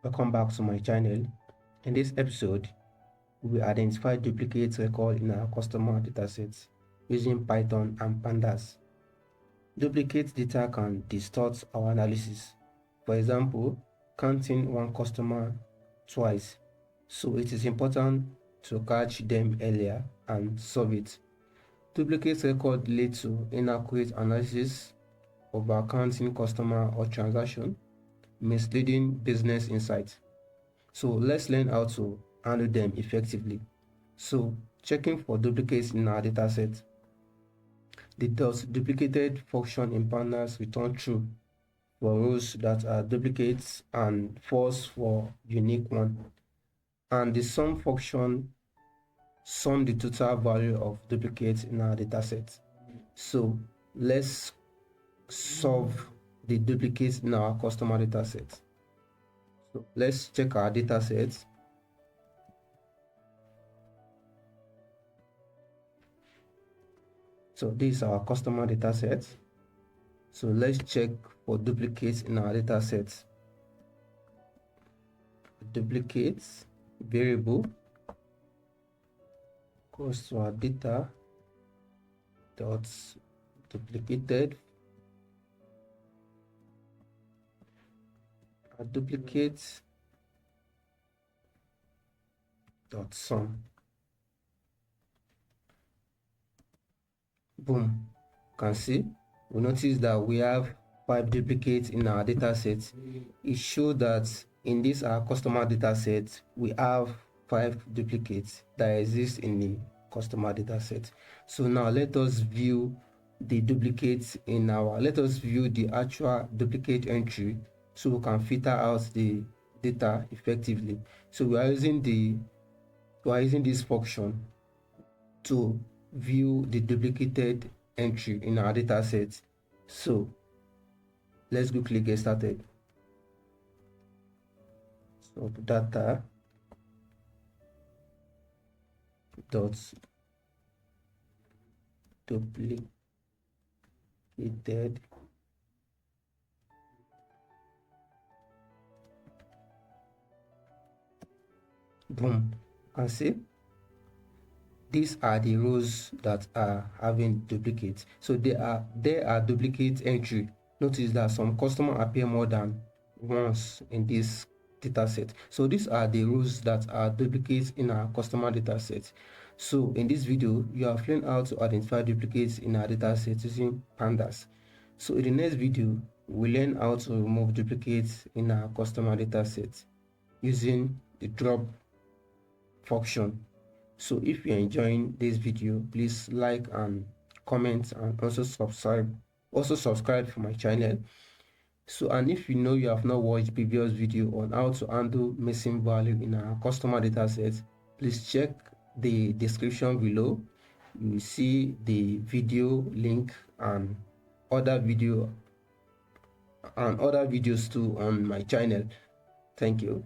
Welcome back to my channel. In this episode, we will identify duplicate record in our customer datasets using Python and Pandas. Duplicate data can distort our analysis. For example, counting one customer twice. So it is important to catch them earlier and solve it. Duplicate record lead to inaccurate analysis, over-counting customer or transaction, misleading business insights. So let's learn how to handle them effectively. So checking for duplicates in our dataset. The .duplicated function in Pandas return true for rows that are duplicates and false for unique one. And the sum function sum the total value of duplicates in our dataset. So let's solve the duplicates in our customer dataset. So let's check our dataset. So this is our customer dataset. So let's check for duplicates in our dataset. Duplicates variable goes to our data dot duplicated. Our duplicates dot sum. Boom. You can see we notice that we have 5 duplicates in our data set. It shows that in this our customer data set we have 5 duplicates that exist in the customer data set. So now let us view the duplicates in our let us view the actual duplicate entry so we can filter out the data effectively. So we are using this function to view the duplicated entry in our data set. So let's quickly get started. So data dot duplicated boom. And see these are the rows that are having duplicates. So there are duplicate entry. Notice that some customer appear more than once in this data set. So these are the rows that are duplicates in our customer data set. So in this video, you have learned how to identify duplicates in our data set using Pandas. So in the next video, we learn how to remove duplicates in our customer data set using the drop function. So if you're enjoying this video, please like and comment and also subscribe for my channel. So and if you know you have not watched previous video on how to handle missing value in our customer data set, please check the description below. You will see the video link and other videos too on my channel. Thank you.